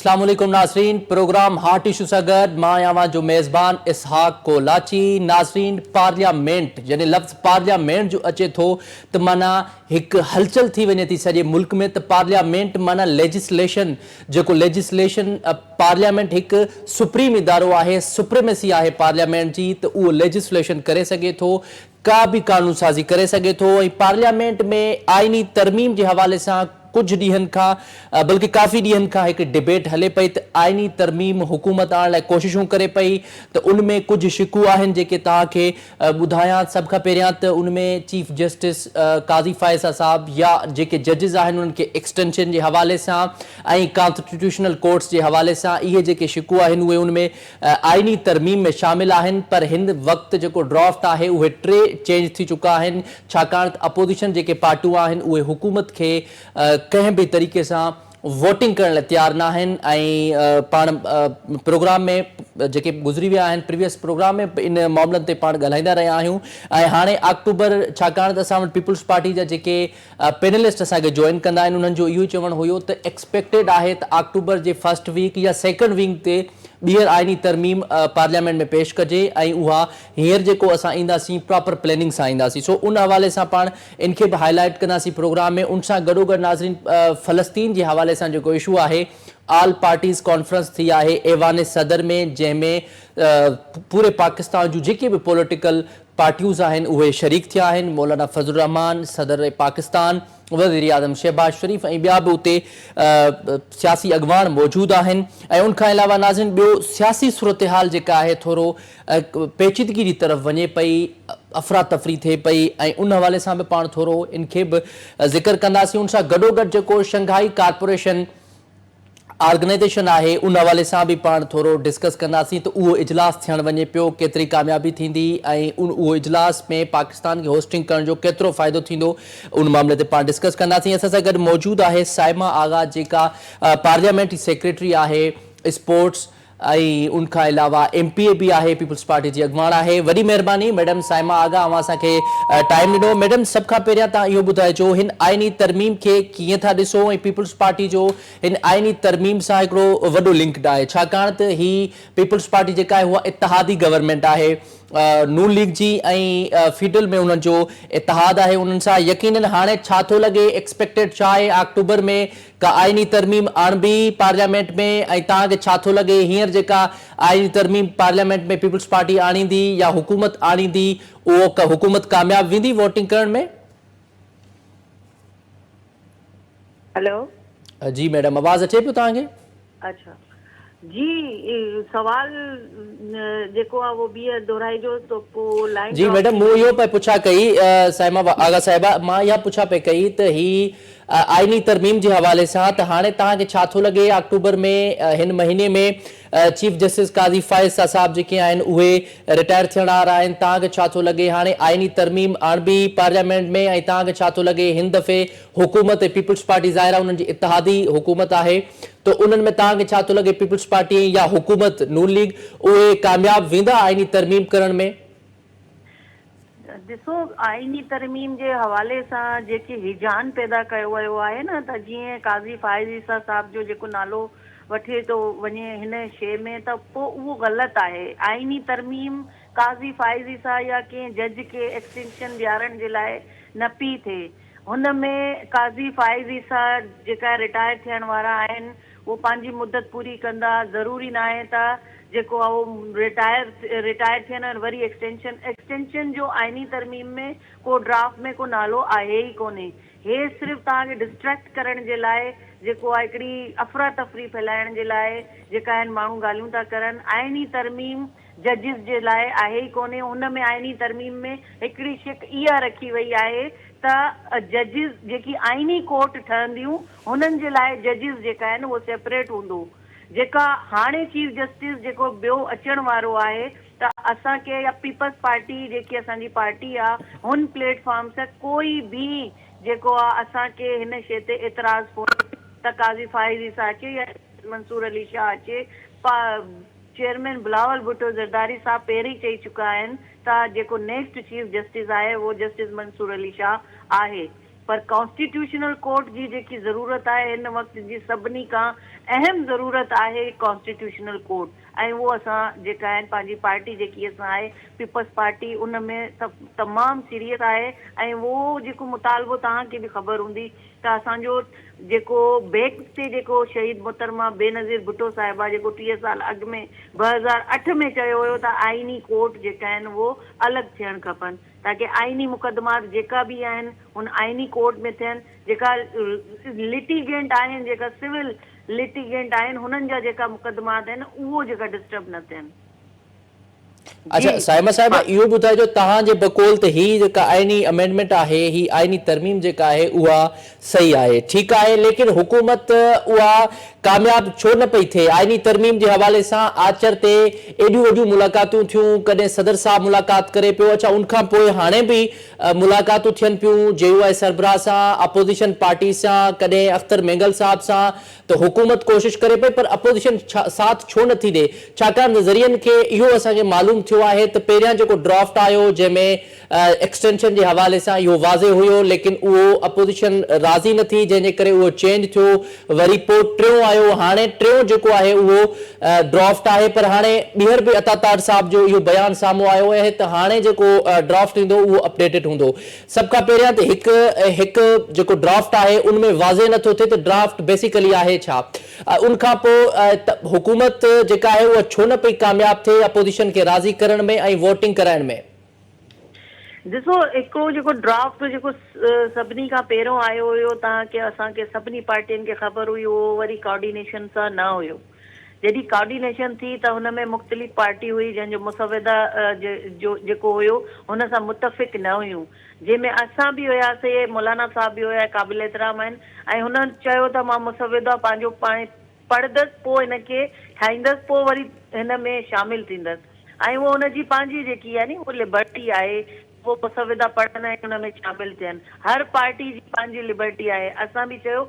अस्सलाम वालेकुम नाज़रीन, प्रोग्राम हार्ट इशू सां गॾु मां आहियां जो मेज़बान इसहाक कोलाची। नाज़रीन, पार्लियामेंट यानी लफ़्ज़ पार्लियामेंट जो अचे थो त माना हिकु हलचल थी वञे थी सॼे मुल्क में। त पार्लियामेंट माना लेजिस्लेशन, जेको लेजिस्लेशन पार्लियामेंट हिकु सुप्रीम इदारो आहे, सुप्रीमेसी आहे पार्लियामेंट जी, त उहो लेजिस्लेशन करे सघे थो, का भी कानून साज़ी करे सघे थो। ऐं पार्लियामेंट में आइनी तरमीम जे हवाले सां कुछ ॾींहनि खां बल्कि काफ़ी ॾींहनि खां हिकु डिबेट हले पई त आइनी तरमीम हुकूमत आणण लाइ कोशिशूं करे पई। त उनमें कुछ शिकू आहिनि जेके तव्हांखे ॿुधायां। सभ खां पहिरियां त उनमें चीफ जस्टिस काज़ी फ़ाइज़ा साहब या जेके जजिस आहिनि उन्हनि खे एक्सटेंशन जे हवाले सां ऐं कॉन्स्टिट्यूशनल कोर्ट्स जे हवाले सां इहे जेके शिकू आहिनि उहे उनमें आइनी तरमीम में शामिल आहिनि। पर हिन वक़्तु जेको ड्राफ्ट आहे उहे 3 चेंज थी चुका आहिनि, छाकाणि त अपोजिशन जेके पार्टियूं आहिनि उहे हुकूमत खे कंहिं भी तरीक़े सां वोटिंग करण लाइ तैयार न आहिनि। ऐं पाण प्रोग्राम में जेके गुज़री विया आहिनि प्रीवियस प्रोग्राम में इन मामलनि ते पाण ॻाल्हाईंदा रहिया आहियूं। ऐं हाणे अक्टूबर, छाकाणि त असां वटि पीपल्स पार्टी जा जेके पैनलिस्ट असांखे जॉइन कंदा आहिनि उन्हनि जो इहो चवणु हुयो त एक्सपेक्टेड आहे त अक्टूबर जे फर्स्ट वीक या सेकेंड वीक ते ॿीहर आइनी तरमीम पार्लियामेंट में पेश कजे ऐं उहा हींअर जेको असां ईंदासीं प्रॉपर प्लैनिंग सां ईंदासीं। सो उन हवाले सां पाण इनखे बि हाईलाइट कंदासीं प्रोग्राम में। उन सां गॾोगॾु नाज़रीन, फ़लस्तीन जे हवाले सां जेको इशू आहे, ऑल पार्टीज़ कॉन्फ्रेंस थी आहे ऐवान सदर में, जंहिंमें पूरे पाकिस्तान जूं जेके बि पॉलिटिकल पार्टियूज़ आहिनि उहे शरीक थिया आहिनि। मौलाना फज़लुर रहमान, सदर पाकिस्तान, वज़ीर आज़म शहबाज शरीफ़ ऐं ॿिया बि उते सियासी अॻवान मौजूदु आहिनि। ऐं उनखां अलावा नाज़रीन, ॿियो सियासी सूरत हाल जेका आहे थोरो पेचीदगी जी तरफ़ वञे पई, अफ़रा तफ़री थिए पई ऐं उन हवाले सां बि पाण थोरो इनखे बि ज़िक्र कंदासीं। उन सां गॾोगॾु जेको शंघाई कॉर्पोरेशन ऑर्गेनाइजेशन आहे उन हवाले सां बि पाण थोरो डिस्कस कंदासीं त उहो इजलास थियणु वञे पियो, केतिरी कामयाबी थींदी ऐं उहो इजलास में पाकिस्तान खे होस्टिंग करण जो केतिरो फ़ाइदो थींदो, उन मामले ते पाण डिस्कस कंदासीं। असां सां गॾु मौजूदु आहे साइमा आगा, जेका पार्लियामेंटी सेक्रेटरी आहे स्पोर्ट्स, ऐं उनखां अलावा MPA भी आहे, पीपल्स पार्टी जी अॻवान आहे। वॾी महिरबानी मैडम साइमा आगा, अवां असांखे टाइम ॾिनो। मैडम, सभ खां पहिरियां तव्हां इहो ॿुधाइजो हिन आइनी तरमीम खे कीअं था ॾिसो ऐं पीपल्स पार्टी जो हिन आइनी तरमीम सां हिकिड़ो वॾो लिंक्ड आहे, छाकाणि त ही पीपल्स पार्टी जेका आहे उहा इतिहादी गवर्नमेंट आहे, नून लीग जी ऐं फीडल में उन्हनि जो इतिहाद आहे। उन्हनि सां यकीनन हाणे छा थो लॻे, एक्सपेक्टेड छा आहे, अक्टूबर में का आइनी तरमीम आणबी पार्लियामेंट में, ऐं तव्हांखे छा थो लॻे हींअर जेका आइनी तरमीम पार्लियामेंट में पीपल्स पार्टी आणींदी या हुकूमत आणींदी, उहो हुकूमत कामयाब वेंदी वोटिंग करण में? हेलो जी मैडम, आवाज़ अचे पियो तव्हांखे? अच्छा जी, सवाल जेको आहे वो ॿीहर दोहराइजो त पोइ लाइन जी मैडम, मूं इहो पे पुछा कई साइमा आगा साहिबा, मां इहा पुछा पे कई त ही आइनी तरमीम जे हवाले सां त हाणे तव्हांखे छा थो लॻे अक्टूबर में हिन महीने में चीफ जस्टिस काज़ी फ़ाइज़ा साहब जेके आहिनि उहे रिटायर थियण वारा आहिनि, तव्हांखे छा थो लॻे हाणे आइनी तरमीम आणबी पार्लियामेंट में, ऐं तव्हांखे छा थो लॻे हिन दफ़े हुकूमत पीपल्स पार्टी ज़ाहिर आहे उन्हनि जी इतिहादी हुकूमत आहे, त उन्हनि में तव्हांखे छा थो लॻे पीपल्स पार्टी या हुकूमत नून लीग उहे कामयाब वेंदा आइनी तरमीम करण में? ॾिसो, आइनी तरमीम जे हवाले सां जेके हिजान पैदा कयो वियो आहे न, त जीअं काज़ी फ़ाइज़ा साहब जो जेको नालो वठे थो वञे हिन शइ में, त पोइ उहो ग़लति आहे। आइनी तरमीम काज़ी फ़ाइज़ा या कंहिं जज खे एक्सटेंशन ॾियारण जे लाइ न पई थिए। हुन में काज़ी फ़ाइज़ा जेका रिटायर थियण वारा आहिनि उहो पंहिंजी मुदत पूरी कंदा, ज़रूरी न आहे त जेको आहे उहो रिटायर थियनि और वरी एक्सटेंशन जो आइनी तरमीम में को ड्राफ्ट में को नालो आहे ई कोन्हे। हे सिर्फ़ु तव्हांखे डिस्ट्रैक्ट करण जे लाइ जेको आहे हिकिड़ी अफ़रा तफ़री फैलाइण जे लाइ जेका आहिनि माण्हू ॻाल्हियूं था करनि। आइनी तरमीम जजिस जे लाइ आहे ई कोन्हे। हुन में आइनी तरमीम में हिकिड़ी शिक इहा रखी वई आहे त जजिस जेकी आइनी कोर्ट ठहंदियूं हुननि जे लाइ जजिस जेका आहिनि उहो सेपरेट हूंदो। जेका हाणे चीफ जस्टिस जेको ॿियो अचण वारो आहे, त असांखे या पीपल्स पार्टी जेकी असांजी पार्टी आहे हुन प्लेटफॉर्म सां कोई बि जेको आहे असांखे हिन शइ ते एतिराज़ कोन्हे त काज़ी फ़ाइज़ा अचे या मंसूर अली शाह अचे। चेयरमैन बिलावल भुट्टो ज़रदारी साहब पहिरीं चई चुका आहिनि त जेको नेक्स्ट चीफ जस्टिस आहे उहो जस्टिस मंसूर अली शाह आहे। पर कॉन्स्टिट्यूशनल कोर्ट जी जेकी ज़रूरत आहे हिन वक़्त जी सभिनी खां अहम ज़रूरत आहे कॉन्स्टिट्यूशनल कोर्ट। ऐं उहो असां जेका आहिनि पंहिंजी पार्टी जेकी असां आहे पीपल्स पार्टी उन में तमामु सीरियस आहे। ऐं उहो जेको मुतालबो तव्हांखे बि ख़बर हूंदी त असांजो जेको बैक ते जेको शहीद मोहतरमा बेनज़ीर भुट्टो साहिबा जेको 30 साल अॻु में 2008 में चयो हुयो त आइनी कोर्ट जेका आहिनि उहो अलॻि थियणु खपनि ताकी आइनी मुक़दमात जेका बि आहिनि उन आइनी कोर्ट में थियनि। जेका लिटिगेंट आहिनि जेका सिविल लिटिगेंट आहिनि हुननि जा जेका मुक़दमात आहिनि उहो जेका डिस्टर्ब न थियनि। अच्छा साइमा साहिबा इहो ॿुधाइजो तव्हांजे बकौल त ही जेका आइनी अमेंडमेंट आहे ही आइनी तरमीम जेका आहे उहा सही आहे ठीकु आहे लेकिन हुकूमत उहा कामयाब छो न पई थिए। आइनी तरमीम जे हवाले सां आचर ते एॾियूं वॾियूं मुलाक़ातूं थियूं कॾहिं सदर साहब मुलाक़ात करे पियो। अच्छा उनखां पोइ हाणे बि मुलाक़ातूं थियनि पियूं JUI सरबराह सां अपोजिशन पार्टी सां कॾहिं अख्तर मेंगल साहब सां त हुकूमत कोशिश करे पई पर अपोजिशन साथ छो नथी ॾे छाकाणि नज़रियनि खे इहो असांखे मालूम थियो आहे त पहिरियां जेको ड्राफ्ट आयो जंहिंमें एक्सटेंशन जे हवाले सां इहो वाज़े हुयो लेकिन उहो अपोजिशन राज़ी न थी जंहिंजे करे उहो चेंज थियो। वरी पोइ टियों आयो हाणे टियों जेको आहे उहो ड्राफ्ट आहे पर हाणे ॿीहर बि अतातार साहब जो इहो बयानु साम्हूं आयो आहे त हाणे जेको ड्राफ्ट ईंदो उहो अपडेटेड हूंदो। सभ खां पहिरियां त हिकु जेको ड्राफ्ट आहे उनमें वाज़े नथो थिए त ड्राफ्ट बेसिकली आहे छा। उनखां पोइ हुकूमत जेका आहे उहा छो न पई कामयाब थिए अपोजिशन खे राज़ी करण में ऐं वोटिंग कराइण में। ॾिसो हिकिड़ो जेको ड्राफ्ट जेको सभिनी खां पहिरियों आयो हुयो तव्हांखे असांखे सभिनी पार्टियुनि खे ख़बर हुई उहो वरी कोऑर्डिनेशन सां न हुयो। जॾहिं कोऑर्डिनेशन थी त हुन में मुख़्तलिफ़ पार्टी हुई जंहिंजो मुसविदा जो जेको हुयो हुन सां मुतफ़िक़ न हुयूं जंहिंमें असां बि हुयासीं मौलाना साहब बि हुया क़ाबिल एतिराम आहिनि ऐं हुननि चयो त मां मुसविदा पंहिंजो पाण पढ़ंदसि पोइ हिनखे ठाहींदसि पोइ वरी हिन में शामिलु थींदसि। ऐं उहो हुनजी पंहिंजी जेकी आहे नी उहा लिबर्टी आहे वो मुसविदा पढ़नि ऐं हुन में शामिलु थियनि। हर पार्टी जी पंहिंजी लिबर्टी आहे। असां बि चयो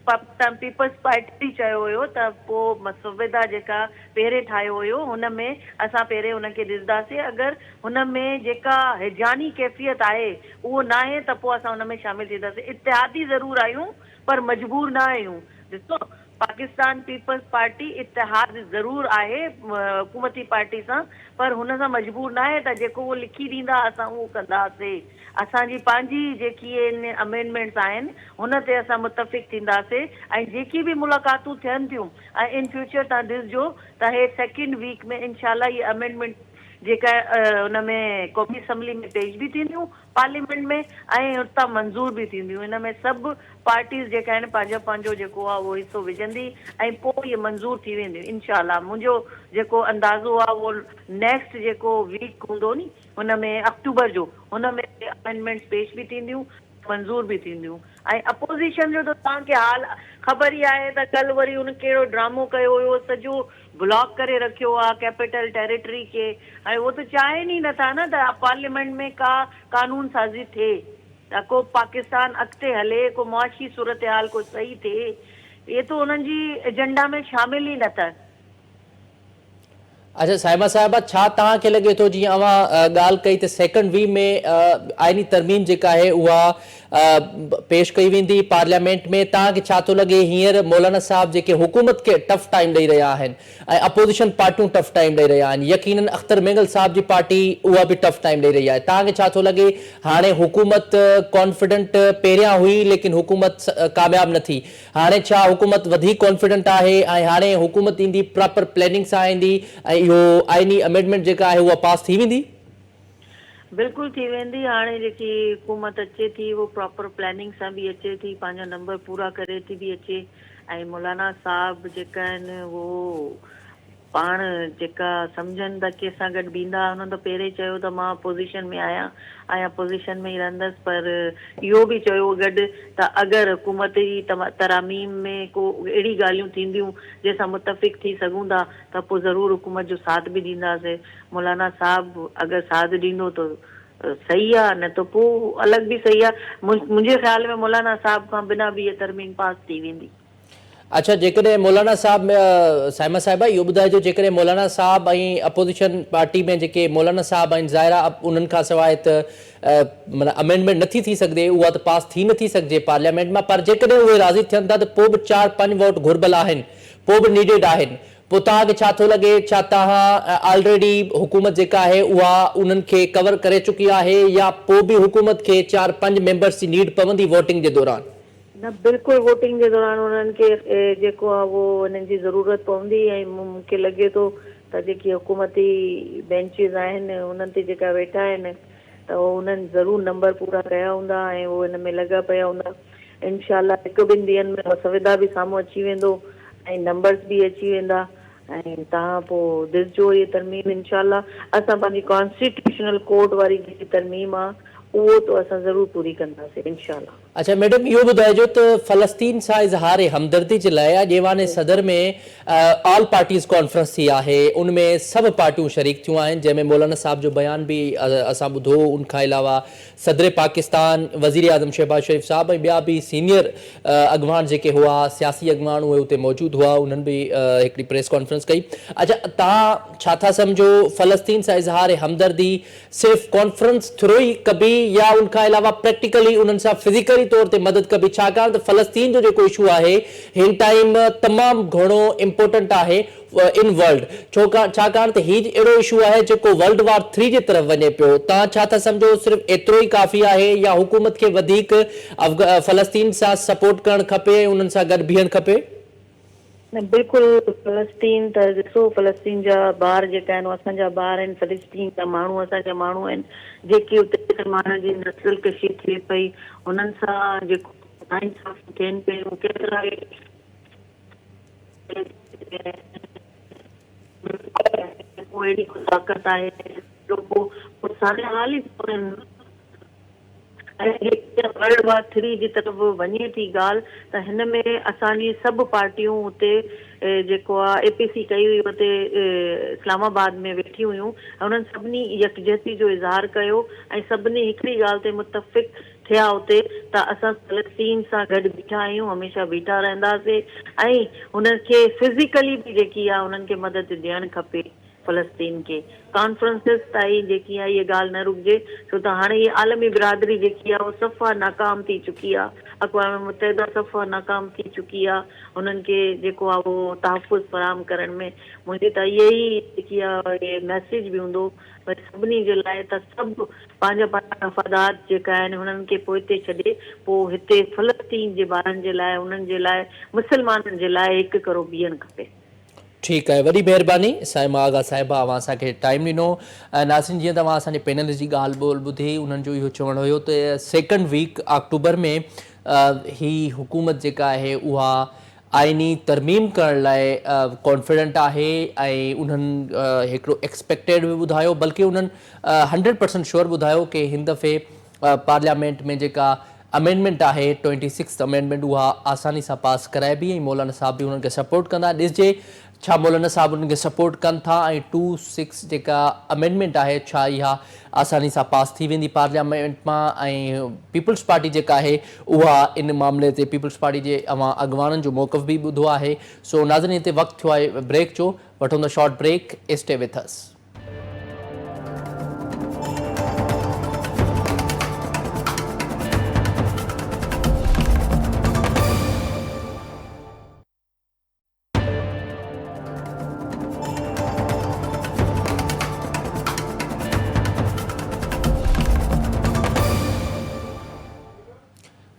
पीपल्स पार्टी चयो हुयो त पोइ मुसविदा जेका पहिरें ठाहियो हुयो हुन में असां पहिरें हुनखे ॾिसंदासीं अगरि हुन में जेका हिजानी कैफ़ियत आहे उहो न आहे त पोइ असां हुन में शामिलु थींदासीं। इतिहादी ज़रूरु आहियूं पर मजबूर न आहियूं। ॾिसो पाकिस्तान पीपल्स पार्टी इतिहाद ज़रूरु आहे हुकूमती पार्टी सां पर हुन सां मजबूर न आहे त जेको उहो लिखी ॾींदा असां उहो कंदासीं। असांजी पंहिंजी जेकी आहिनि अमेंडमेंट्स आहिनि हुन ते असां मुतफ़िक़ थींदासीं ऐं जेकी बि मुलाक़ातूं थियनि थियूं ऐं इन फ्यूचर तव्हां ॾिसजो त हे सेकेंड वीक में इनशाला ये अमेंडमेंट जेका हुन में क़ौमी असम्बली में पेश बि थींदियूं पार्लियामेंट में ऐं हुतां मंज़ूर बि थींदियूं। हिन में सभु पार्टीज़ जेका आहिनि पंहिंजो पंहिंजो जेको आहे उहो हिसो विझंदी ऐं पोइ इहे मंज़ूर थी वेंदियूं इनशाला। मुंहिंजो जेको अंदाज़ो आहे उहो नेक्स्ट जेको वीक हूंदो नी हुन में अक्टूबर जो हुन में अमेंडमेंट्स पेश बि थींदियूं मंज़ूर बि थींदियूं। ऐं अपोज़िशन जो त तव्हांखे हाल ख़बर ई आहे त कल्ह वरी हुन कहिड़ो ड्रामो कयो हुयो सॼो ब्लॉक करे रखियो आहे कैपिटल टेरिटरी खे ऐं उहो त चाहिनि ई नथा न त पार्लियामेंट में का कानून साज़ी थिए त को पाकिस्तान अॻिते हले को मुआशी सूरत हाल को सही थिए। ये तो उन्हनि जी एजेंडा में शामिल ही न था। अच्छा साहिबा साहिबा छा तव्हांखे लॻे थो जीअं अवां ॻाल्हि कई त सेकेंड वी में आइनी तरमीम जेका आहे उहा पेश कई वेंदी पार्लियामेंट में तव्हांखे छा थो लॻे हींअर मौलाना साहब जेके हुकूमत खे टफ टाइम ॾेई रहिया आहिनि ऐं अपोजिशन पार्टियूं टफ टाइम ॾेई रहिया आहिनि यकीनन अख्तर मेंगल साहब जी पार्टी उहा बि टफ टाइम ॾेई रही आहे तव्हांखे छा थो लॻे हाणे हुकूमत कॉन्फिडेंट पहिरियां हुई लेकिन हुकूमत कामयाब न थी हाणे छा हुकूमत वधीक कॉन्फिडेंट आहे ऐं हाणे हुकूमत ईंदी प्रॉपर प्लैनिंग सां ईंदी ऐं इहो आइनी अमेंडमेंट जेका आहे उहा पास थी वेंदी? बिल्कुलु थी वेंदी। हाणे जेकी हुकूमत अचे थी उहो प्रॉपर प्लैनिंग सां बि अचे थी पंहिंजा नंबर पूरा करे थी बि अचे ऐं मौलाना साहब जेका आहिनि उहो पाण जेका सम्झनि था कि असां गॾु बीहंदा हुननि त पहिरें चयो त मां अपोज़िशन में आहियां ऐं अपोज़िशन में ई रहंदसि पर इहो बि चयो गॾु त अगरि हुकूमत जी तरामीम में को अहिड़ी ॻाल्हियूं थींदियूं जंहिंसां मुतफ़िक़ थी सघूं था त पोइ ज़रूरु हुकूमत जो साथ बि ॾींदासीं। मौलाना साहब अगरि साथ ॾींदो त सही आहे न त पोइ अलॻि बि सही आहे। मुंहिंजे ख़्याल में मौलाना साहब खां बिना बि इहा तरमीम पास थी वेंदी। अच्छा, जेकॾहिं मौलाना साहब साइमा साहिबा इहो ॿुधाइजो, जेकॾहिं मौलाना साहब ऐं अपोजिशन पार्टी में जेके मौलाना साहब आहिनि, ज़ाहिर आहे उन्हनि खां सवाइ त माना अमेंडमेंट नथी थी सघे, उहा त पास थी नथी सघिजे पार्लियामेंट मां, पर जेकॾहिं उहे राज़ी थियनि था त पोइ बि 4-5 वोट घुर्बल आहिनि, पोइ बि नीडेड आहिनि, पोइ तव्हांखे छा थो लॻे, छा तव्हां ऑलरेडी हुकूमत जेका आहे उहा उन्हनि खे कवर करे चुकी आहे, या पोइ बि हुकूमत खे 4-5 मेंबर्स जी नीड पवंदी वोटिंग जे दौरान? न, बिल्कुलु वोटिंग जे दौरान उन्हनि खे जेको आहे उहो उन्हनि जी ज़रूरत पवंदी। ऐं मूंखे लॻे थो त जेकी हुकूमती बेंचिस आहिनि उन्हनि ते जेका वेठा आहिनि त उन्हनि ज़रूरु नंबर पूरा कया हूंदा ऐं उहे हिन में लॻा पिया हूंदा। इनशाला 1-2 ॾींहंनि में संविदा बि साम्हूं अची वेंदो ऐं नंबर्स बि अची वेंदा ऐं तव्हां पोइ ॾिसजो इहे तरमीम। इनशाला असां पंहिंजी कॉन्स्टिट्यूशनल कोर्ट वारी जेकी तरमीम आहे उहो तो असां ज़रूरु पूरी कंदासीं इनशाला। अच्छा मैडम, इहो ॿुधाइजो त फ़लस्तीन सां इज़हार हमदर्दी जे लाइ अॼु ईवान सदर में ऑल पार्टीज़ कॉन्फ्रेंस थी आहे, उनमें सभु पार्टियूं शरीक थियूं आहिनि, जंहिंमें मौलाना साहब जो बयान बि असां ॿुधो। उनखां अलावा सदर पाकिस्तान, वज़ीर आज़म शहबाज शरीफ़ साहब ऐं ॿिया बि सीनियर अॻवान जेके हुआ, सियासी अॻवान, उहे उते मौजूदु हुआ, उन्हनि बि हिकिड़ी प्रेस कॉन्फ्रेंस कई। अच्छा, तव्हां छा था सम्झो, फ़लस्तीन सां इज़हार हमदर्दी सिर्फ़ु कॉन्फ्रेंस थ्रू ई कबी या उनखां अलावा प्रैक्टिकली उन्हनि सां फिज़िकली तौर ते मदद कबी? छाकाणि त फ़लस्तीन जो जेको इशू आहे हिन टाइम तमामु घणो इम्पोर्टेंट आहे इन वर्ल्ड, छाकाणि त हीउ अहिड़ो इशू आहे जेको वर्ल्ड वार 3 जे तरफ़ वञे पियो। तव्हां छा था सम्झो, सिर्फ़ु एतिरो ई काफ़ी आहे या हुकूमत खे वधीक फ़लस्तीन सां सपोर्ट करणु खपे ऐं उन्हनि सां गॾु बीहणु खपे? न, बिल्कुलु फ़लस्तीन त ॾिसो, फ़लस्तीन जा ॿार जेका आहिनि असांजा ॿार आहिनि, फ़लस्तीन जा माण्हू असांजा माण्हू आहिनि, जेके उते मुसलमान जी नस्ल कशी थिए पई उन्हनि सां जेको नाइंसाफ़ी थियनि पियूं, केतिरा अहिड़ी ताक़त आहे जो पोइ सारे हाल ई वर्ल्ड वार 3 जी तरफ़ वञे थी ॻाल्हि, त हिन में असांजी सभु पार्टियूं उते जेको आहे APC कई हुई उते इस्लामाबाद में वेठी हुयूं ऐं उन्हनि सभिनी यकजहती जो इज़हार कयो ऐं सभिनी हिकिड़ी ॻाल्हि ते मुतफ़िक़ थिया उते त असां फ़लस्तीन सां गॾु बीठा आहियूं, हमेशह बीठा रहंदासीं ऐं उन्हनि खे फिज़िकली बि जेकी आहे उन्हनि खे मदद ॾियणु खपे फ़लस्तीन खे। कॉन्फ्रेंसिस ताईं जेकी आहे इहा ॻाल्हि न रुकिजे, छो त हाणे इहा आलमी बिरादरी जेकी आहे उहा सफ़ा नाकाम थी चुकी आहे, अक़वाम मुतहिदा सफ़ा नाकाम थी चुकी आहे उन्हनि खे जेको आहे उहो तहफ़ुज़ फ़राहम करण में। मुंहिंजी त इहा ई जेकी आहे इहे मैसेज बि हूंदो भई सभिनी जे लाइ त सभु पंहिंजा पंहिंजा मफ़ादात जेका आहिनि हुननि खे पोइ हिते छॾे पोइ हिते फ़लस्तीन जे ॿारनि जे लाइ, उन्हनि जे लाइ, मुसलमाननि जे लाइ हिकु करो बीहणु खपे। ठीकु आहे, वॾी महिरबानी साइमा आगा साहिबा, अवां असांखे टाइम ॾिनो। नाज़रीन, जीअं तव्हां असांजे पैनल जी ॻाल्हि ॿोल ॿुधी, उन्हनि जो इहो चवणु हुयो त 2nd वीक अक्टूबर में ही हुकूमत जेका आहे उहा आइनी तरमीम करण लाइ कॉन्फिडेंट आहे ऐं उन्हनि हिकिड़ो एक्सपेक्टेड बि ॿुधायो, बल्कि उन्हनि 100% श्योर ॿुधायो कि हिन दफ़े पार्लियामेंट में जेका अमेंडमेंट आहे 26th अमेंडमेंट उहा आसानी सां पास कराइबी ऐं मौलाना साहब बि उन्हनि खे सपोर्ट कंदा। ॾिसजे छा मौलाना साहब उन्हनि खे सपोर्ट कनि था ऐं 26 जेका अमेंडमेंट आहे छा इहा आसानी सां पास थी वेंदी पार्लियामेंट मां। ऐं पीपल्स पार्टी जेका आहे उहा इन मामले ते पीपल्स पार्टी जे अॻवाननि जो मौक़िफ़ बि ॿुधो आहे। सो नाज़रीन, हिते वक़्तु थियो आहे ब्रेक जो, वठूं था short break, stay with us.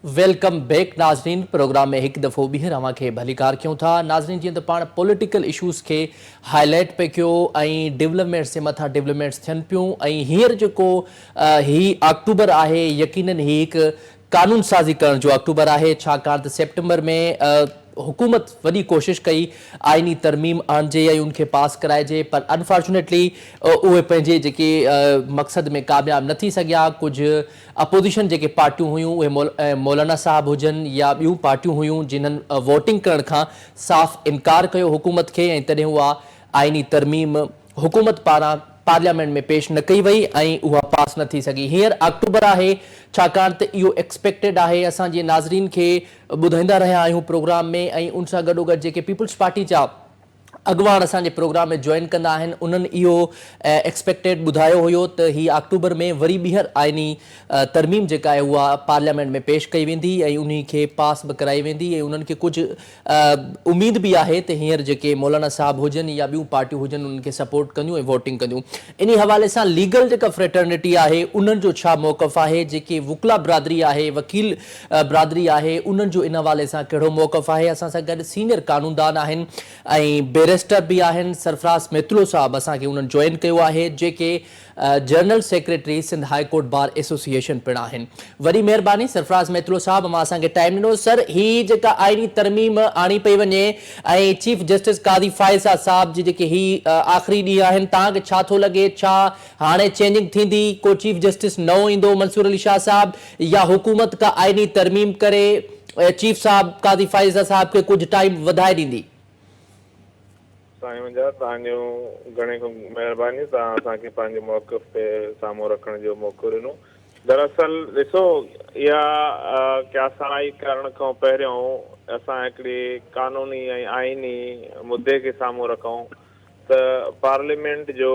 Welcome back नाज़रीन, प्रोग्राम में एक दफ़ो ॿीहर अव्हांखे भलीकार कयूं था। नाज़रीन, जीअं त पाण पॉलिटिकल इशूज़ खे हाईलाइट पे कयो ऐं डेवलपमेंट्स जे मथां डेवलपमेंट्स थियनि पियूं ऐं हींअर जेको ही अक्टूबर आहे यकीनन ही हिकु कानून साज़ी करण जो अक्टूबर आहे, छाकाणि त सेप्टेंबर में हुकूमत वॾी कोशिशि कई आइनी तरमीम आणिजे ऐं उनखे पास कराइजे, पर अनफॉर्चुनेटली उहे पंहिंजे जेके मक़सद में कामयाबु न थी सघिया। कुझु अपोज़िशन जेके पार्टियूं हुयूं, उहे मौलाना साहब हुजनि या ॿियूं पार्टियूं हुयूं, जिन्हनि वोटिंग करण खां साफ़ इनकार कयो हुकूमत खे ऐं तॾहिं उहा आइनी तरमीम हुकूमत पारां पार्लियामेंट में पेश न कई वई ऐं उहा पास न थी सघी। हींअर अक्टूबर आहे, छाकाणि त इहो एक्सपेक्टेड आहे। असां जे नाज़रीन खे ॿुधाईंदा रहिया आहियूं प्रोग्राम में, ऐं उन सां गॾोगॾु जेके पीपल्स पार्टी जा अॻवान असांजे प्रोग्राम में जॉइन कंदा आहिनि उन्हनि इहो एक्सपेक्टेड ॿुधायो हुयो त ही अक्टूबर में वरी ॿीहर आइनी तरमीम जेका आहे उहा पार्लियामेंट में पेश कई वेंदी ऐं उन्ही खे पास बि कराई वेंदी, ऐं उन्हनि खे कुझु उमेद बि आहे त हींअर जेके मौलाना साहब हुजनि या ॿियूं पार्टियूं हुजनि उन्हनि खे सपोर्ट कंदियूं ऐं वोटिंग कंदियूं। इन हवाले सां लीगल जेका फ्रेटर्निटी आहे उन्हनि जो छा मौक़िफ़ आहे, जेके वुकला बिरादरी आहे, वकील बिरादरी आहे, उन्हनि जो इन हवाले सां कहिड़ो मौक़िफ़ आहे। असां सां गॾु सीनियर कानूनदान आहिनि ऐं बैरिस्टर भी आहिनि, सरफराज़ मेतलो साहब असांखे उन्हनि जॉइन कयो आहे, जेके general secretary Sindh high court bar association पिण आहिनि। वरी महिरबानी सरफराज़ मेतलो साहब, मां असांखे टाइम ॾिनो। सर, ही जेका आइनी तरमीम आणी पई वञे ऐं चीफ जस्टिस कादी फ़ाइज़ा साहब जी जेके ही आख़िरी ॾींहं आहिनि, तव्हांखे छा थो लॻे, छा हाणे चेंजिंग थींदी, को चीफ जस्टिस नओं ईंदो मंसूर अली शाह साहब, या हुकूमत का आइनी तरमीम करे चीफ साहब कादी फ़ाइज़ा साहब खे कुझु टाइम वधाए ॾींदी? साईं मुंहिंजा तव्हांजो घणे खां महिरबानी, तव्हां असांखे पंहिंजे मौक़िफ़ ते साम्हूं रखण जो मौक़ो ॾिनो। दरअसल ॾिसो, इहा क्यासाई करण खां पहिरियों असां हिकिड़ी कानूनी ऐं आइनी मुद्दे खे साम्हूं रखूं त पार्लियामेंट जो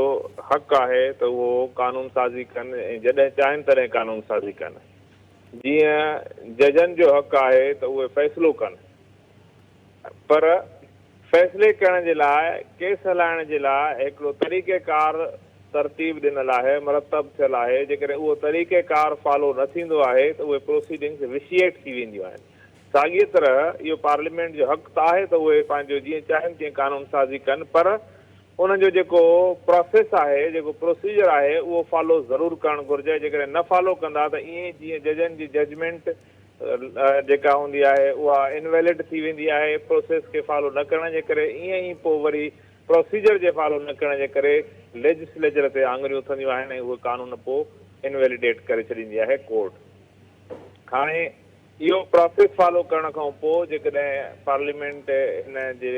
हक़ आहे त उहो कानून साज़ी कनि ऐं जॾहिं चाहिनि तॾहिं कानून साज़ी कनि। जीअं जजनि जो हक़ आहे त उहे फ़ैसिलो कनि, पर फ़ैसिले करण जे लाइ, केस हलाइण जे लाइ हिकिड़ो तरीक़ेकार तरतीब ॾिनल आहे, मरतब थियल आहे। जेकॾहिं उहो तरीक़ेकार फॉलो न थींदो आहे त उहे प्रोसीडिंग्स विशिएट थी वेंदियूं आहिनि। साॻीअ तरह इहो पार्लियामेंट जो हक़ त आहे त उहे पंहिंजो जीअं चाहिनि तीअं कानून साज़ी कनि, पर उनजो जेको प्रोसेस आहे, जेको प्रोसीजर आहे, उहो फॉलो ज़रूरु करणु घुरिजे। जेकॾहिं न फॉलो कंदा त ईअं जीअं जजनि जी जजमेंट जेका हूंदी आहे उहा इनवैलिड थी वेंदी आहे प्रोसेस खे फॉलो न करण जे करे। ईअं ई पोइ वरी प्रोसीजर जे फॉलो न करण जे करे लेजिस्लेचर ते आङुरियूं उथंदियूं आहिनि ऐं उहे कानून पोइ इनवैलिडेट करे छॾींदी आहे कोर्ट। हाणे इहो प्रोसेस फॉलो करण खां पोइ जेकॾहिं पार्लियामेंट इन जे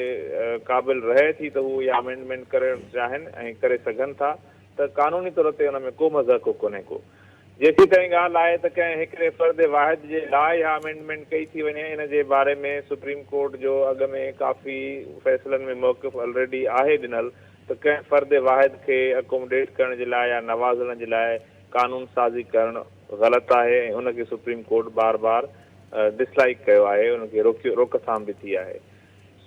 क़ाबिल रहे थी त उहो इहा अमेंडमेंट करणु चाहिनि ऐं करे सघनि था, त क़ानूनी तौर ते हुन में को मज़ाक़ो कोन्हे को। जेसी ताईं ॻाल्हि आहे त कंहिं हिकिड़े फ़र्द वाहिद जे लाइ इहा अमेंडमेंट कई थी वञे, इन जे बारे में सुप्रीम कोर्ट जो अॻ में काफ़ी फ़ैसिलनि में मौक़िफ़ ऑलरेडी आहे ॾिनल त कंहिं फ़र्द वाहिद खे अकोमोडेट करण जे लाइ या नवाज़ण जे लाइ कानून साज़ी करणु ग़लति आहे ऐं उनखे सुप्रीम कोर्ट बार बार डिसलाइक कयो आहे, उनखे रोकथाम बि थी आहे।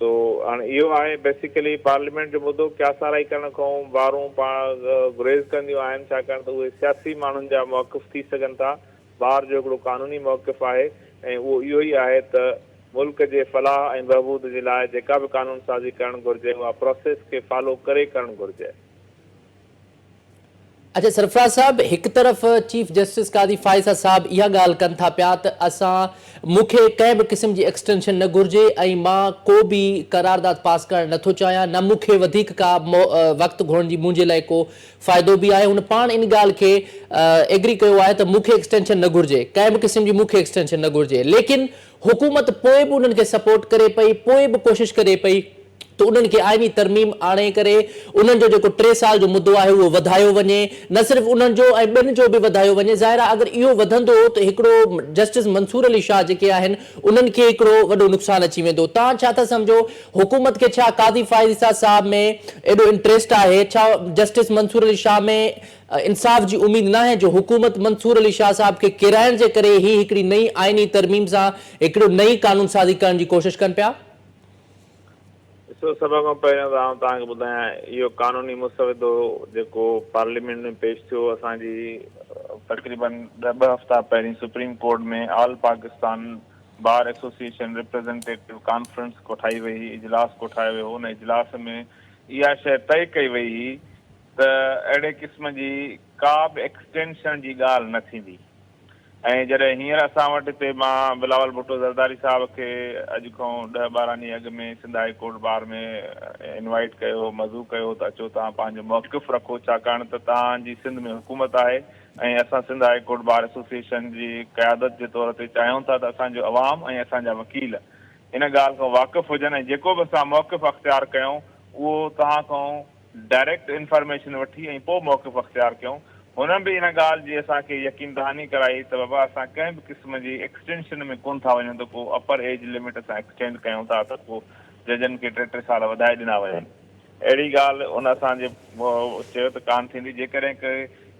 सो हाणे इहो आहे बेसिकली पार्लियामेंट जो मुद्दो। क्यासाराई करण खां ॿारूं पाण गुरेज़ कंदियूं आहिनि, छाकाणि त उहे सियासी माण्हुनि जा मौक़िफ़ थी सघनि था। ॿार जो हिकिड़ो कानूनी मौक़िफ़ आहे ऐं उहो इहो ई आहे त मुल्क जे फलाह ऐं बहबूद जे लाइ जेका बि कानून साज़ी करणु घुरिजे उहा प्रोसेस खे फॉलो करे करणु घुरिजे। अच्छा सरफराज साहब, एक तरफ़ चीफ जस्टिस कादी फ़ाइज़ा साहब इहा ॻाल्हि कनि था पिया त असां मूंखे कंहिं बि क़िस्म जी एक्सटेंशन न घुरिजे ऐं मां को बि करारदाद पास करणु नथो चाहियां, न मूंखे वधीक का वक़्तु घुरण जी मुंहिंजे लाइ को फ़ाइदो बि आहे। हुन पाण इन ॻाल्हि खे एग्री कयो आहे त मूंखे एक्सटेंशन न घुरिजे, कंहिं बि क़िस्म जी मूंखे एक्सटेंशन न घुरिजे। लेकिन हुकूमत पोइ बि उन्हनि खे सपोर्ट करे पई, पोइ बि कोशिशि करे पई त उन्हनि खे आइनी तरमीम आणे करे उन्हनि जो जेको 3 साल जो मुद्दो आहे उहो वधायो वञे, न सिर्फ़ु उन्हनि जो ऐं ॿियनि जो बि वधायो वञे। ज़ाहिर आहे अगरि इहो वधंदो त हिकिड़ो जस्टिस मंसूर अली शाह जेके आहिनि उन्हनि खे हिकिड़ो वॾो नुक़सानु अची वेंदो। तव्हां छा था सम्झो, हुकूमत खे छा कादी फ़ाइज़ा साहब में एॾो इंट्रस्ट आहे, छा जस्टिस मंसूर अली शाह में इंसाफ़ जी उमेद न आहे जो हुकूमत मंसूर अली शाह साहब खे किराइण जे करे ही हिकिड़ी नई आइनी तरमीम सां हिकिड़ो नई कानून साज़ी करण जी कोशिशि कनि पिया? सभ खां पहिरियों त आउं तव्हांखे ॿुधायां, इहो कानूनी मुसविदो जेको पार्लियामेंट में पेश थियो असांजी तक़रीबन 2 हफ़्ता पहिरीं सुप्रीम कोर्ट में all Pakistan bar association representative conference कोठाई वई हुई, इजलास कोठायो वियो। हुन इजलास में इहा शइ तय कई वई हुई त अहिड़े क़िस्म जी का बि एक्सटेंशन जी ॻाल्हि न थींदी। ऐं जॾहिं हींअर असां वटि हिते मां बिलावल भुट्टो ज़रदारी साहब खे अॼु खां 10-12 ॾींहं अॻु में सिंध हाई कोर्ट बार में इनवाइट कयो, मज़ू कयो त अचो तव्हां पंहिंजो मौक़िफ़ रखो, छाकाणि त तव्हांजी सिंध में हुकूमत आहे ऐं असां Sindh high court bar association जी क़यादत जे तौर ते चाहियूं था त असांजो अवाम ऐं असांजा वकील इन ॻाल्हि खां वाक़ुफ़ु हुजनि ऐं जेको बि असां मौक़िफ़ अख़्तियार कयूं उहो तव्हां खां डायरेक्ट इंफॉर्मेशन वठी ऐं पोइ मौक़िफ़ अख़्तियार कयूं। हुन बि इन ॻाल्हि जी असांखे यकीन दहानी कराई त बाबा असां कंहिं बि क़िस्म जी एक्सटेंशन में कोन था वञूं त को अपर एज लिमिट असां एक्सटेंड कयूं था त पोइ जजनि खे 3 साल वधाए ॾिना वञनि। अहिड़ी ॻाल्हि उन असांजे चयो त कान थींदी। जेकॾहिं के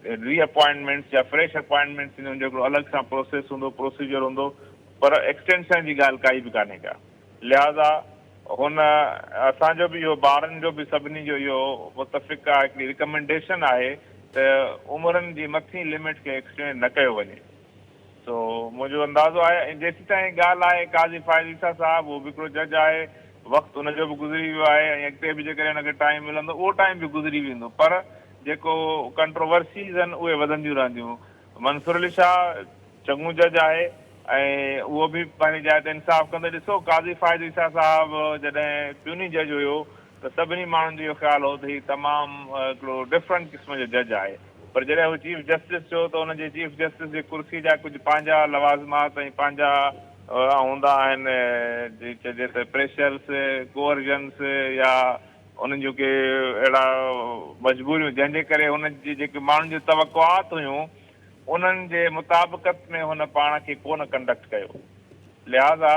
रीअपॉइंटमेंट्स या फ्रेश अपॉइंटमेंट्स थींदियूं जो हिकिड़ो अलॻि सां प्रोसेस हूंदो, प्रोसीजर हूंदो, पर एक्सटेंशन जी ॻाल्हि काई बि कान्हे का। लिहाज़ा हुन असांजो बि इहो ॿारनि जो बि सभिनी जो इहो मुतफ़िक़ आहे, हिकिड़ी रिकमेंडेशन आहे त उमिरनि जी मथीं लिमिट खे एक्सटेंड न कयो वञे। सो मुंहिंजो अंदाज़ो आहे ऐं जेसीं ताईं ॻाल्हि आहे काज़ी फ़ाइज़ ईसा साहिबु, उहो बि हिकिड़ो जज आहे, वक़्तु हुनजो बि गुज़री वियो आहे ऐं अॻिते बि जेकॾहिं हुनखे टाइम मिलंदो उहो टाइम बि गुज़री वेंदो, पर जेको कंट्रोवर्सीज़ आहिनि उहे वधंदियूं रहंदियूं। मंसूर अली शाह चङो जज आहे ऐं उहो बि पंहिंजी जाइ ते इंसाफ़ कंदो। ॾिसो काज़ी फ़ाइज़ ईसा साहिबु जॾहिं प्यूनी जज हुयो त सभिनी माण्हुनि जो इहो ख़्यालु हो त हीउ तमामु हिकिड़ो डिफरेंट क़िस्म जो जज आहे, पर जॾहिं हू चीफ जस्टिस थियो त हुनजे चीफ जस्टिस जी कुर्सी जा कुझु पंहिंजा लवाज़मात ऐं पंहिंजा हूंदा आहिनि, चइजे त प्रेशर्स, कोअर्जन्स या उन्हनि जूं के अहिड़ा मजबूरियूं जंहिंजे करे हुननि जी जेके माण्हुनि जूं तवक़ुआत हुयूं उन्हनि जे मुताबिक़त में हुन पाण खे कोन कंडक्ट कयो। लिहाज़ा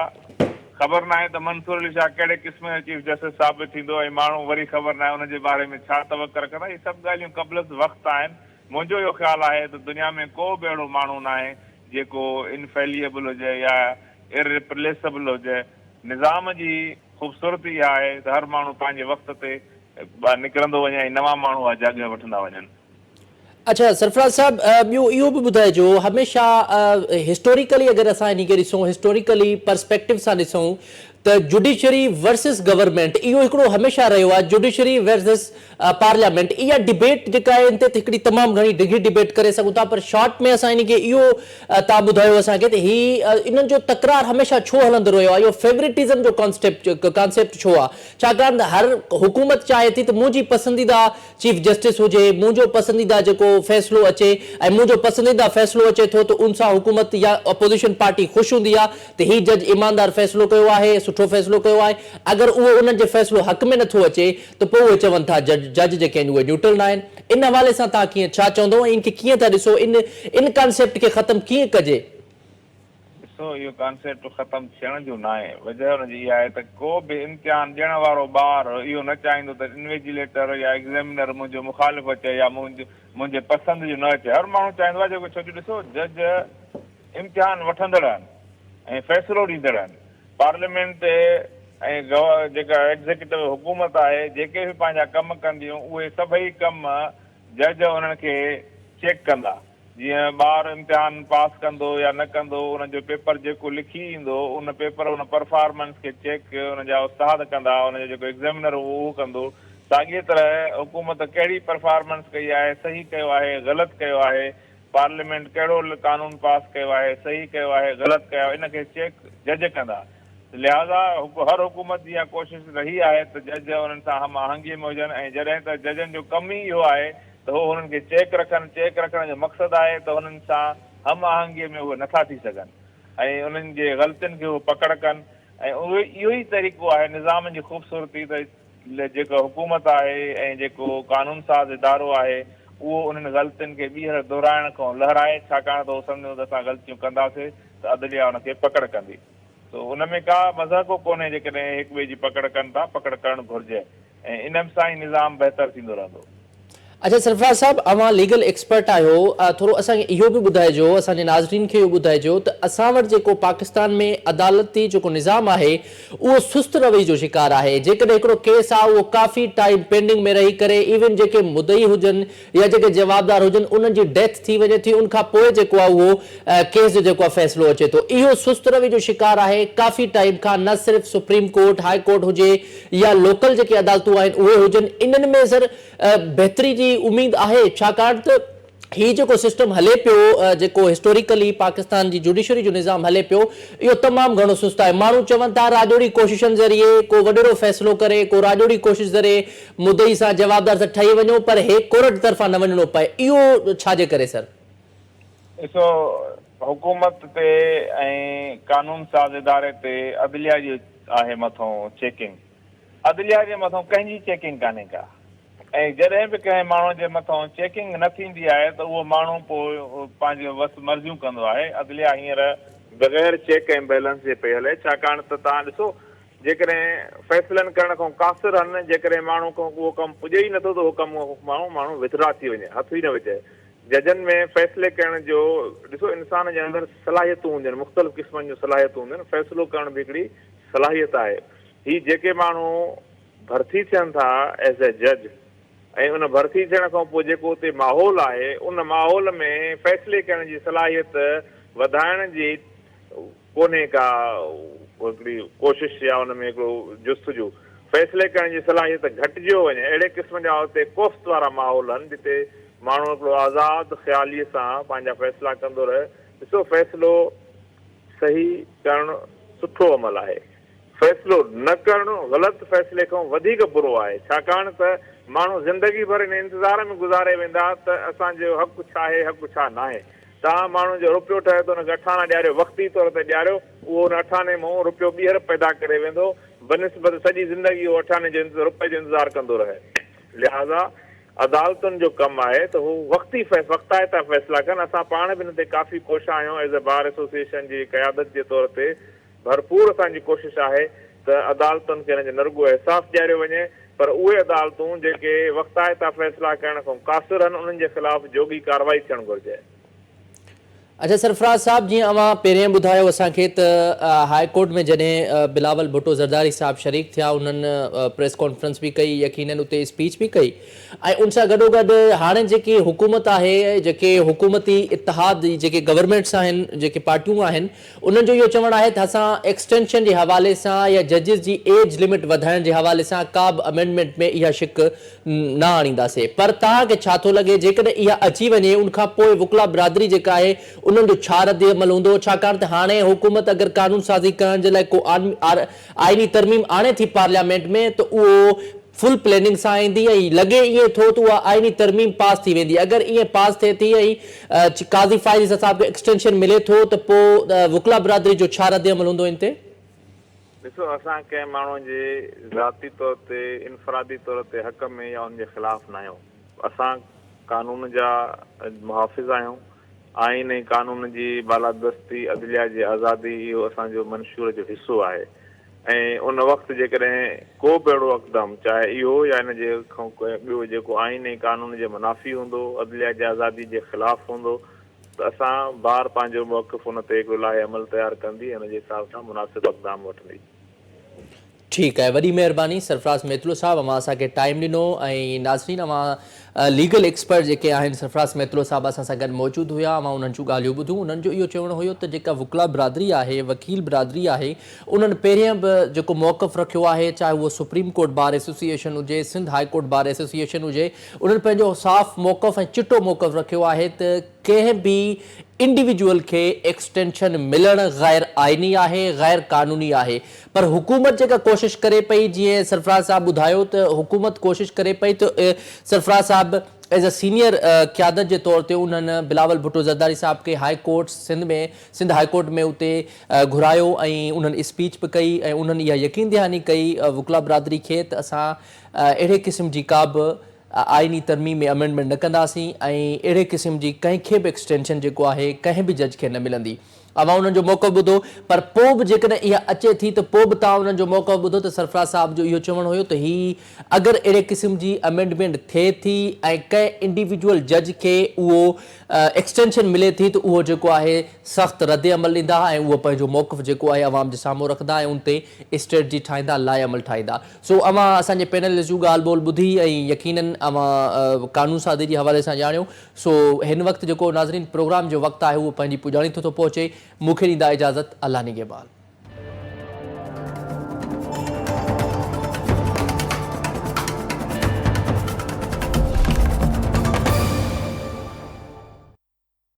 ख़बर न आहे त मंसूर अली शाह कहिड़े क़िस्म जो चीफ जस्टिस साबित थींदो ऐं माण्हू वरी ख़बर न आहे हुनजे बारे में छा तवक़ रखंदा। इहे सभु ॻाल्हियूं क़ब्ल वक़्तु आहिनि। मुंहिंजो इहो ख़्यालु आहे त दुनिया में को बि अहिड़ो माण्हू न आहे जेको इनफेलिएबल हुजे या इररिप्लेसेबल हुजे। निज़ाम जी ख़ूबसूरती आहे त हर माण्हू पंहिंजे वक़्त ते निकिरंदो वञे ऐं नवां माण्हू आहे जॻह वठंदा वञनि। अच्छा सरफराज साहब, ॿियो इहो बि ॿुधाइजो, हमेशह हिस्टोरिकली अगरि असां इन खे ॾिसूं, हिस्टोरिकली पर्सपेक्टिव सां ॾिसूं त जुडिशरी वर्सिस गवर्नमेंट इहो हिकिड़ो हमेशह रहियो आहे। जुडिशरी वर्सिस पार्लियामेंट, इहा डिबेट जेका आहे इन ते हिकिड़ी तमामु घणी डिघी डिबेट करे सघूं था, पर शॉर्ट में असां इन खे इहो तव्हां ॿुधायो असांखे त हीअ इन्हनि जो तकरार हमेशह छो हलंदो रहियो आहे, इहो फेवरेटिज़म जो कॉन्सेप्ट छो आहे? छाकाणि त हर हुकूमत चाहे थी त मुंहिंजी पसंदीदा चीफ जस्टिस हुजे, मुंहिंजो पसंदीदा जेको फ़ैसिलो अचे ऐं मुंहिंजो पसंदीदा फ़ैसिलो अचे थो त उन सां हुकूमत या अपोज़िशन पार्टी ख़ुशि हूंदी आहे त हीउ जज ईमानदार फ़ैसिलो कयो आहे, सुठो फ़ैसिलो कयो आहे। अगरि उहो उन्हनि जे फ़ैसिलो हक़ में नथो अचे त पोइ उहे चवनि था जज जेके आहिनि उहे न्यूट्रल न आहिनि। इन हवाले सां तव्हां कीअं छा चवंदो ऐं इनखे कीअं था ॾिसो, इन कॉन्सेप्ट खे ख़तमु कीअं कजे? ॾिसो इहो कॉन्सेप्ट ख़तमु थियण जो न आहे। वजह हुनजी इहा आहे त को बि इम्तिहान ॾियण वारो ॿार इहो न चाहींदो त इन्विजिलेटर या एग्ज़ामिनर मुंहिंजो मुखालिफ़ अचे या मुंहिंजे पसंदि जो न अचे। हर माण्हू चाहींदो आहे जेको, छोकी ॾिसो जज इम्तिहान वठंदड़ आहिनि ऐं फ़ैसिलो ॾींदड़ आहिनि। पार्लियामेंट ते ऐं जेका एग्ज़िक्यूटिव हुकूमत आहे, जेके बि पंहिंजा कम कंदियूं उहे सभई कम जज उन्हनि खे चेक कंदा। जीअं ॿार इम्तिहान पास कंदो या न कंदो, उनजो पेपर जेको लिखी ईंदो उन पेपर उन परफॉर्मेंस खे चेक उनजा उस्ताद कंदा, उनजो जेको एग्ज़ामिनर उहो कंदो। साॻीअ तरह हुकूमत कहिड़ी परफॉर्मेंस कई आहे, सही कयो आहे, ग़लति कयो आहे, पार्लियामेंट कहिड़ो कानून पास कयो आहे, सही कयो आहे, ग़लति कयो आहे, इनखे चेक जज कंदा। लिहाज़ा हर हुकूमत जी इहा कोशिशि रही आहे त जज उन्हनि सां हम आहंगीअ में हुजनि ऐं जॾहिं त जजनि जो कमु ई इहो आहे त उहो हुननि खे चेक रखनि। चेक रखण जो मक़सदु आहे त हुननि सां हम आहंगीअ में उहे नथा थी सघनि ऐं उन्हनि जे ग़लतियुनि खे उहे पकड़ कनि। ऐं उहे इहो ई तरीक़ो आहे निज़ाम जी ख़ूबसूरती त जेको हुकूमत आहे ऐं जेको कानून साज़ इदारो आहे उहो उन्हनि ग़लतियुनि खे ॿीहर दोहराइण खां लहिराए, छाकाणि त उहो सम्झो त असां ग़लतियूं कंदासीं त अदलिया हुनखे पकड़ कंदी। तो उन में का मज़ाक़ो कोन्हे जेकॾहिं हिक ॿिए जी पकड़ कनि था, पकड़ करणु घुरिजे ऐं इन सां ई निज़ाम बहितर थींदो रहंदो। अच्छा सरफराज साहब, अवां लीगल एक्सपर्ट आहियो, थोरो असांखे इहो बि ॿुधाइजो, असांजे नाज़रीन खे इहो ॿुधाइजो त असां वटि जेको पाकिस्तान में अदालती जेको निज़ाम आहे उहो सुस्त रवई जो शिकार आहे। जेकॾहिं हिकिड़ो केस आहे उहो काफ़ी टाइम पेंडिंग में रही करे इवन जेके मुदई हुजनि या जेके जवाबदार हुजनि उन्हनि जी डेथ थी वञे थी, उनखां पोइ जेको आहे उहो केस जो जेको आहे फ़ैसिलो अचे थो। इहो सुस्त रवई जो शिकार आहे काफ़ी टाइम खां, न सिर्फ़ु सुप्रीम कोर्ट, हाई कोर्ट हुजे या लोकल जेके अदालतूं आहिनि उहे हुजनि। इन्हनि में सर बहितरी जी उम्मीद आहे, छाकाणि त हीउ जेको सिस्टम हले पियो, जेको हिस्टोरिकली पाकिस्तान जी जुडिशरी जो निज़ाम हले पियो, इहो तमामु घणो सुस्त आहे। माण्हू चवनि था राजोड़ी कोशिशनि ज़रिए को वॾेरो फ़ैसिलो करे, को राजोड़ी कोशिश ज़रिए मुदई सां जवाबदार सां ठही वञो, पर हे कोर्ट तरफ़ां न वञिणो पए। इहो छाजे करे सर? ॾिसो हुकूमत ते ऐं कानून साज़ इदारे ते अदलिया जी आहे मथां चेकिंग। अदलिया जे मथां कंहिंजी चेकिंग कान्हे का। ऐं जॾहिं बि कंहिं माण्हू जे मथां चेकिंग न थींदी आहे त उहो माण्हू पोइ पंहिंजो बसि मर्ज़ियूं कंदो आहे। अदलिया हींअर बग़ैर चेक ऐं बैलेंस जे पई हले, छाकाणि त तव्हां ॾिसो जेकॾहिं फ़ैसिलनि करण खां क़ासिर आहिनि, जेकॾहिं माण्हू खां उहो कमु पुॼे ई नथो त उहो कमु माण्हू विथड्रॉ थी वञे, हथु ई न विझे। जजनि में फ़ैसिले करण जो ॾिसो, इंसान जे अंदरि सलाहियतूं हूंदियूं आहिनि, मुख़्तलिफ़ क़िस्मनि जूं सलाहियतूं हूंदियूं आहिनि। फ़ैसिलो करण बि हिकिड़ी सलाहियत आहे। हीअ जेके माण्हू भर्ती थियनि था एज़ ए जज, ऐं उन भर्ती थियण खां पोइ जेको उते माहौल आहे, उन माहौल में फ़ैसिले करण जी सलाहियत वधाइण जी कोन्हे का हिकिड़ी कोशिशि या उन में हिकिड़ो जुस्तजू। फ़ैसिले करण जी सलाहियत घटिजियो वञे, अहिड़े क़िस्म जा उते कोफ़्त वारा माहौल आहिनि जिते माण्हू हिकिड़ो आज़ादु ख़्यालीअ सां पंहिंजा फ़ैसिला कंदो रहे। ॾिसो, फ़ैसिलो सही करणु सुठो अमल आहे, फ़ैसिलो न करणु ग़लति फ़ैसिले खां वधीक बुरो आहे। छाकाणि त माण्हू ज़िंदगी भर इन इंतज़ार में गुज़ारे वेंदा त असांजो हक़ु छा आहे, हक़ु छा न आहे। तव्हां माण्हू जो रुपयो ठहे थो, हुनखे अठाणा ॾियारियो, वक़्ती तौर ते ॾियारियो, उहो हुन अठाणे मां रुपयो ॿीहर पैदा करे वेंदो, बनिस्बत सॼी ज़िंदगी उहो अठाणे जो रुपए जो इंतज़ारु कंदो रहे। लिहाज़ा अदालतुनि जो कमु आहे त हू वक़्तायता फ़ैसिला कनि। असां पाण बि हिन ते काफ़ी कोशिशि आहियूं एज़ ए बार एसोसिएशन जी क़यादत जे तौर ते भरपूर असांजी कोशिशि आहे त अदालतुनि खे हिन जो न रुॻो अहसासु ॾियारियो वञे, पर उहे अदालतूं जेके वक़्तायता फ़ैसिला करण खां क़ासिर आहिनि, उन्हनि जे ख़िलाफ़ जोगी कार्रवाई थियणु घुरिजे। अच्छा सरफराज साहब, जीअं अवां पहिरियों ॿुधायो असांखे त हाई कोर्ट में जॾहिं बिलावल भुट्टो ज़रदारी साहब शरीक थिया, उन्हनि प्रेस कॉन्फ्रेंस बि कई, यकीनन उते स्पीच बि कई, ऐं उन सां गॾोगॾु हाणे जेकी हुकूमत आहे, जेके हुकूमती इतिहाद जेके गवर्नमेंट्स आहिनि, जेके पार्टियूं आहिनि, उन्हनि जो इहो चवणु आहे त असां एक्सटेंशन जे हवाले सां या जजिस जी एज लिमिट वधाइण जे हवाले सां का बि अमेंडमेंट में इहा शिक न आणींदासीं। पर तव्हांखे छा थो लॻे, जेकॾहिं इहा अची वञे, उनखां पोइ वुकला बिरादरी जेका आहे उन्हनि जो छा रद्द अमल हूंदो? छाकाणि त हाणे हुकूमत अगरि कानून साज़ी करण जे लाइ को आइनी तरमीम आणे थी पार्लियामेंट में, त उहो फुल प्लैनिंग सां ईंदी, ऐं लॻे ईअं थो त उहा आइनी तरमीम पास थी वेंदी। अगरि ईअं पास थिए थी ऐं काज़ी फ़ाइज़ साहब खे एक्सटेंशन मिले थो, त पोइ वुकला बिरादरी जो छा रद्द अमल हूंदो इन ते? ॾिसो, असां कंहिं माण्हू जे ज़ाती तौर ते, इनफ़रादी तौर ते हक़ में या उनजे ख़िलाफ़ न आहियूं। असां कानून जा मुहाफ़िज़ आहियूं। आइन ऐं कानून जी बालादस्ती, अदलिया जी आज़ादी, इहो असांजो मंशूर जो हिसो आहे। ऐं उन वक़्तु जेकॾहिं को बि अहिड़ो इक़दाम, चाहे इहो या इन जे खां ॿियो जेको आइन ऐं कानून जे मुनाफ़ी हूंदो, अदलिया जी आज़ादी जे ख़िलाफ़ु हूंदो, त असां बार पंहिंजो मौक़िफ़ उन ते हिकिड़ो लाहे अमल तयारु कंदी, हुन जे हिसाब सां मुनासिबु इक़दाम वठंदी। ठीकु आहे, वॾी महिरबानी सरफराज़ मेतलो साहब, अवां असांखे टाइम ॾिनो। ऐं नाज़रीन, अवां लीगल एक्सपर्ट जेके आहिनि सरफराज़ मेतलो साहब असां सां गॾु मौजूदु हुआ। अवां उन्हनि जूं ॻाल्हियूं ॿुधियूं। उन्हनि जो इहो चवणु हुयो त जेका वुकला बिरादरी आहे, वकील बिरादरी आहे, उन्हनि पहिरियों बि जेको मौक़िफ़ रखियो आहे, चाहे उहो सुप्रीम कोर्ट बार एसोसिएशन हुजे, Sindh high court bar association हुजे, उन्हनि पंहिंजो साफ़ मौक़िफ़ ऐं चिटो मौक़िफ़ रखियो आहे त कंहिं बि इंडिविजुअल के एक्सटेंशन मिलण गैर आइनी आहे, गैर कानूनी आहे। पर हुकूमत जेका कोशिश करे पई, जीअं सरफराज साहब ॿुधायो त हुकूमत कोशिश करे पई, त सरफराज साहब एज अ सीनियर क़यादत जे तौर ते उन्हनि बिलावल भुट्टो ज़रदारी साहब खे high court Sindh high court में उते घुरायो, ऐं उन्हनि स्पीच बि कई, ऐं उन्हनि इहा यकीन दहानी कई वुकला बिरादरी खे त असां अहिड़े क़िस्म जी का बि आइनी तरमीम में अमेंडमेंट न कंदासीं, ऐं अहिड़े क़िस्म जी कंहिंखे बि एक्सटेंशन जेको आहे कंहिं बि जज खे न मिलंदी। अवां उन्हनि जो मौक़िफ़ ॿुधो, पर पोइ बि जेकॾहिं इहा अचे थी, त पोइ बि तव्हां उन्हनि जो मौक़िफ़ ॿुधो त सरफराज़ साहब जो इहो चवणु हुयो त हीअ अगरि अहिड़े क़िस्म जी अमेंडमेंट थिए थी ऐं कंहिं इंडिविजुअल जज खे उहो एक्सटेंशन मिले थी, त उहो जेको आहे सख़्तु रद्द अमल ॾींदा, ऐं उहो पंहिंजो मौक़िफ़ जेको आहे अवाम जे साम्हूं रखंदा, ऐं उन ते स्ट्रेटजी ठाहींदा, लाइ अमल ठाहींदा। सो अवां असांजे पैनलिस्ट जूं ॻाल्हि ॿोल ॿुधी, ऐं यकीनन अवां कानून साज़ी जे हवाले सां ॼाणियो। सो हिन वक़्तु जेको नाज़रीन प्रोग्राम जो वक़्तु आहे, उहो पंहिंजी पुॼाणी थो पहुचे। मूंखे ॾींदा इजाज़त, अल्लाह निगहबान।